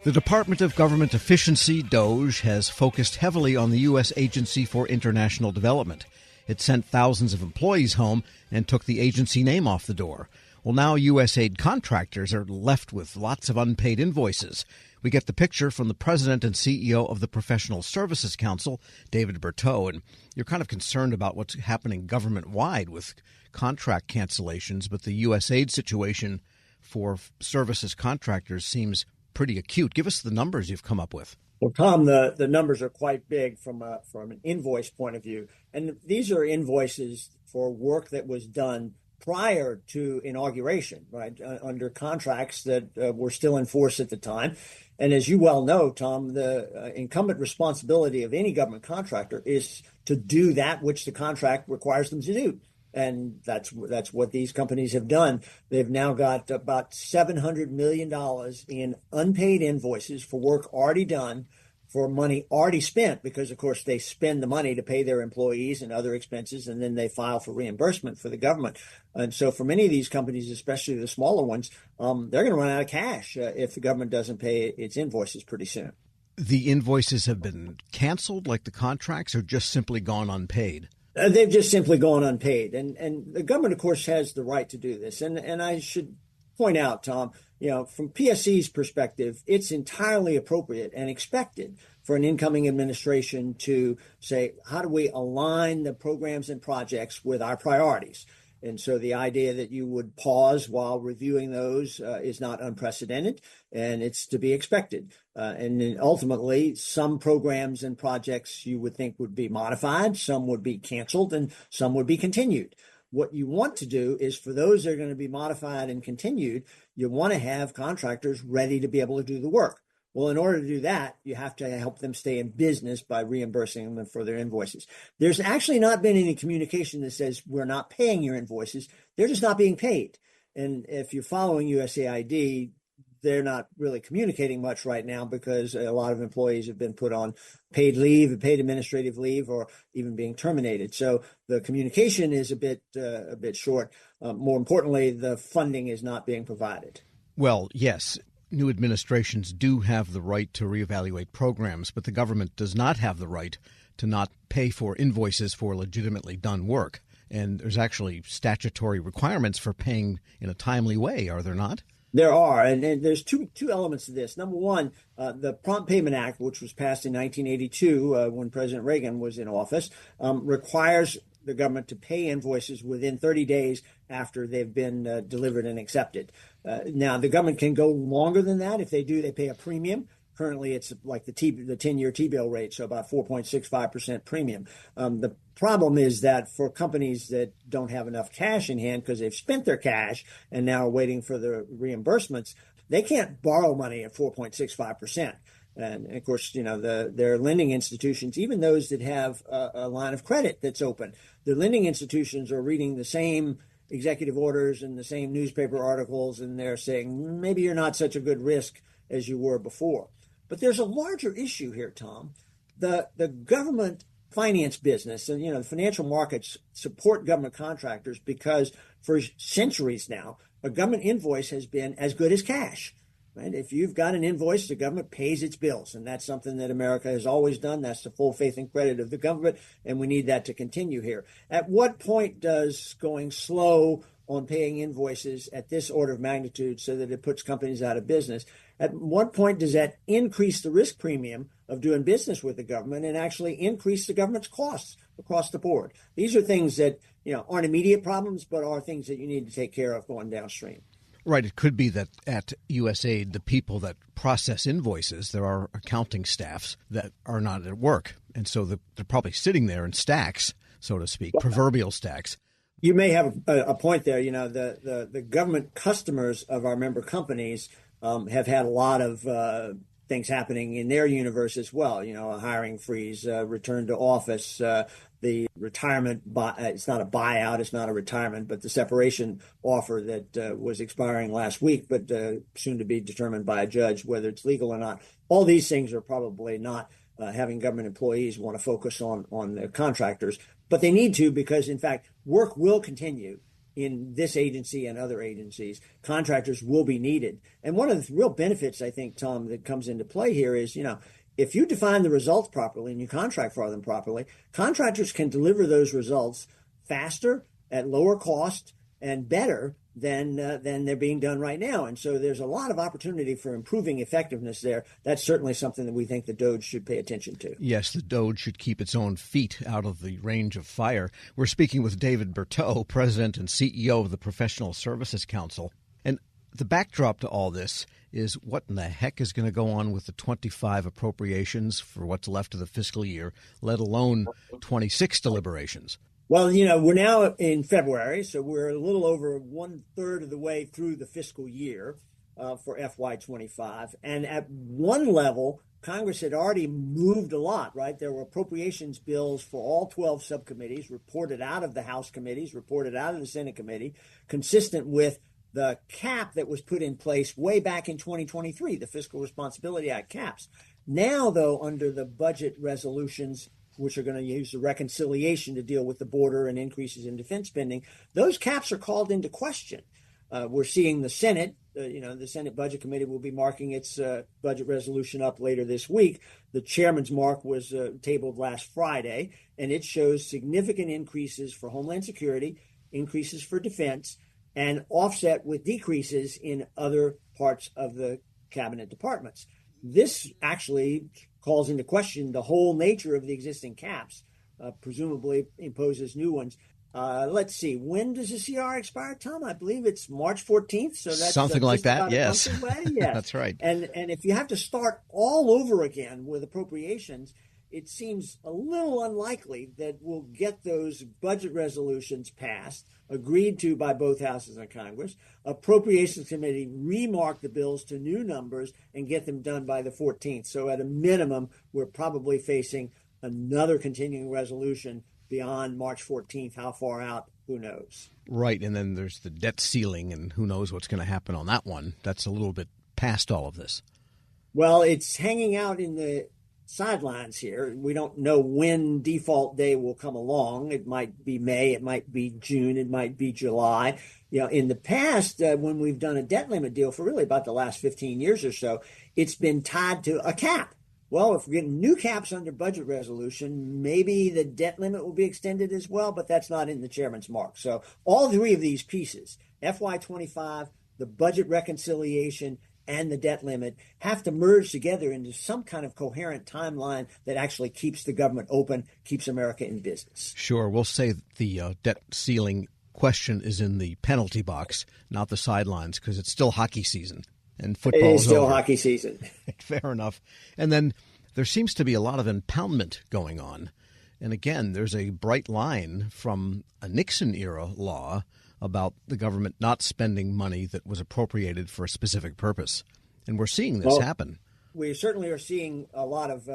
The Department of Government Efficiency, DOGE, has focused heavily on the U.S. Agency for International Development. It sent thousands of employees home and took the agency name off the door. Well, now USAID contractors are left with lots of unpaid invoices. We get the picture from the president and CEO of the Professional Services Council, David Berteau, and you're kind of concerned about what's happening government-wide with contract cancellations, but the USAID situation for services contractors seems pretty acute. Give us the numbers you've come up with. Well, Tom, the numbers are quite big from an invoice point of view. And these are invoices for work that was done prior to inauguration, right, under contracts that were still in force at the time. And as you well know, Tom, the incumbent responsibility of any government contractor is to do that which the contract requires them to do. And that's what these companies have done. They've now got about $700 million in unpaid invoices for work already done, for money already spent, because, of course, they spend the money to pay their employees and other expenses, and then they file for reimbursement for the government. And so for many of these companies, especially the smaller ones, they're going to run out of cash if the government doesn't pay its invoices pretty soon. The invoices have been canceled like the contracts, or just simply gone unpaid? They've just simply gone unpaid. And the government, of course, has the right to do this. And I should point out, Tom, from PSC's perspective, it's entirely appropriate and expected for an incoming administration to say, how do we align the programs and projects with our priorities? And so the idea that you would pause while reviewing those is not unprecedented, and it's to be expected. And then ultimately, some programs and projects you would think would be modified, some would be canceled, and some would be continued. What you want to do is for those that are going to be modified and continued, you want to have contractors ready to be able to do the work. Well, in order to do that, you have to help them stay in business by reimbursing them for their invoices. There's actually not been any communication that says we're not paying your invoices. They're just not being paid. And if you're following USAID, they're not really communicating much right now because a lot of employees have been put on paid leave, paid administrative leave, or even being terminated. So the communication is a bit short. More importantly, the funding is not being provided. Well, yes. New administrations do have the right to reevaluate programs, but the government does not have the right to not pay for invoices for legitimately done work. And there's actually statutory requirements for paying in a timely way, are there not? There are, and there's two elements to this. Number one, the Prompt Payment Act, which was passed in 1982 when President Reagan was in office, requires the government to pay invoices within 30 days after they've been delivered and accepted. Now, the government can go longer than that. If they do, they pay a premium. Currently, it's like the 10-year T-bill rate, so about 4.65% premium. The problem is that for companies that don't have enough cash in hand because they've spent their cash and now are waiting for the reimbursements, they can't borrow money at 4.65%. And of course, their lending institutions, even those that have a line of credit that's open, the lending institutions are reading the same executive orders and the same newspaper articles, and they're saying, maybe you're not such a good risk as you were before. But there's a larger issue here, Tom. The government finance business and, the financial markets support government contractors because for centuries now, a government invoice has been as good as cash. Right? If you've got an invoice, the government pays its bills, and that's something that America has always done. That's the full faith and credit of the government, and we need that to continue here. At what point does going slow on paying invoices at this order of magnitude so that it puts companies out of business, at what point does that increase the risk premium of doing business with the government and actually increase the government's costs across the board? These are things that, aren't immediate problems, but are things that you need to take care of going downstream. Right. It could be that at USAID, the people that process invoices, there are accounting staffs that are not at work. And so they're probably sitting there in stacks, so to speak, proverbial stacks. You may have a point there. The government customers of our member companies have had a lot of things happening in their universe as well. A hiring freeze, return to office, the retirement, it's not a buyout, it's not a retirement, but the separation offer that was expiring last week, but soon to be determined by a judge whether it's legal or not. All these things are probably not having government employees want to focus on the contractors, but they need to because, in fact, work will continue in this agency and other agencies. Contractors will be needed. And one of the real benefits, I think, Tom, that comes into play here is, if you define the results properly and you contract for them properly, contractors can deliver those results faster, at lower cost, and better than they're being done right now. And so there's a lot of opportunity for improving effectiveness there. That's certainly something that we think the DOGE should pay attention to. Yes, the DOGE should keep its own feet out of the range of fire. We're speaking with David Berteau, President and CEO of the Professional Services Council. And the backdrop to all this is what in the heck is going to go on with the 25 appropriations for what's left of the fiscal year, let alone 26 deliberations. Well, we're now in February, so we're a little over 1/3 of the way through the fiscal year for FY25. And at one level, Congress had already moved a lot, right? There were appropriations bills for all 12 subcommittees reported out of the House committees, reported out of the Senate committee, consistent with the cap that was put in place way back in 2023, the Fiscal Responsibility Act caps. Now, though, under the budget resolutions, which are going to use the reconciliation to deal with the border and increases in defense spending, those caps are called into question. We're seeing the Senate, the Senate Budget Committee will be marking its budget resolution up later this week. The chairman's mark was tabled last Friday, and it shows significant increases for Homeland Security, increases for defense, and offset with decreases in other parts of the cabinet departments. This actually calls into question the whole nature of the existing caps, presumably imposes new ones. Let's see, when does the CR expire, Tom? I believe it's March 14th. So that's something like that, yes. Yes. That's right. And if you have to start all over again with appropriations, it seems a little unlikely that we'll get those budget resolutions passed, agreed to by both houses of Congress, Appropriations Committee remark the bills to new numbers and get them done by the 14th. So at a minimum, we're probably facing another continuing resolution beyond March 14th. How far out? Who knows? Right. And then there's the debt ceiling, and who knows what's going to happen on that one. That's a little bit past all of this. Well, it's hanging out in the sidelines here. We don't know when default day will come along. It might be May, it might be June, it might be July. In the past, when we've done a debt limit deal for really about the last 15 years or so, it's been tied to a cap. Well, if we're getting new caps under budget resolution, maybe the debt limit will be extended as well, but that's not in the chairman's mark. So all three of these pieces, FY25, the budget reconciliation, and the debt limit, have to merge together into some kind of coherent timeline that actually keeps the government open, keeps America in business. Sure. We'll say the debt ceiling question is in the penalty box, not the sidelines, because it's still hockey season and football is still over. Hockey season. Fair enough. And then there seems to be a lot of impoundment going on. And again, there's a bright line from a Nixon-era law about the government not spending money that was appropriated for a specific purpose. And we're seeing this happen. We certainly are seeing a lot of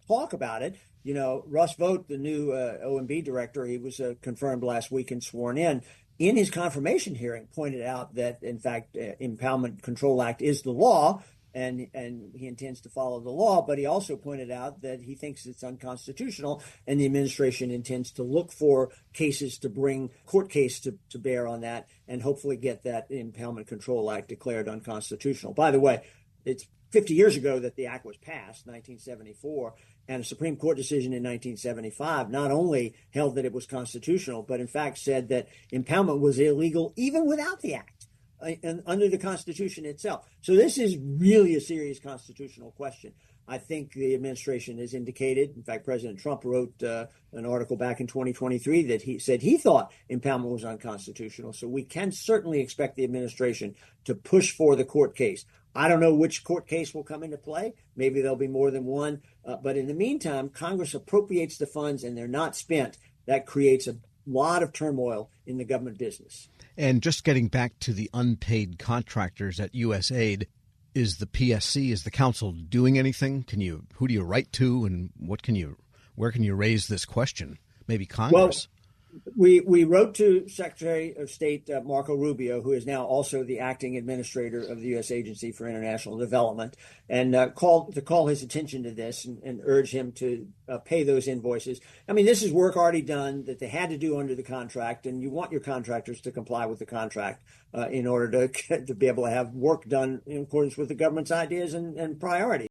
talk about it. Russ Vought, the new OMB director, he was confirmed last week and sworn in his confirmation hearing, pointed out that, in fact, Impoundment Control Act is the law, and he intends to follow the law. But he also pointed out that he thinks it's unconstitutional, and the administration intends to look for cases to bring court case to bear on that and hopefully get that Impoundment Control Act declared unconstitutional. By the way, it's 50 years ago that the act was passed, 1974, and a Supreme Court decision in 1975 not only held that it was constitutional, but in fact said that impoundment was illegal even without the act and under the Constitution itself. So this is really a serious constitutional question. I think the administration has indicated, in fact, President Trump wrote an article back in 2023 that he said he thought impoundment was unconstitutional. So we can certainly expect the administration to push for the court case. I don't know which court case will come into play. Maybe there'll be more than one. But in the meantime, Congress appropriates the funds and they're not spent. That creates a lot of turmoil in the government business. And just getting back to the unpaid contractors at USAID, is the PSC, is the council doing anything? Who do you write to, and where can you raise this question? Maybe Congress. We wrote to Secretary of State Marco Rubio, who is now also the acting administrator of the U.S. Agency for International Development, and call his attention to this and urge him to pay those invoices. I mean, this is work already done that they had to do under the contract, and you want your contractors to comply with the contract in order to be able to have work done in accordance with the government's ideas and priorities.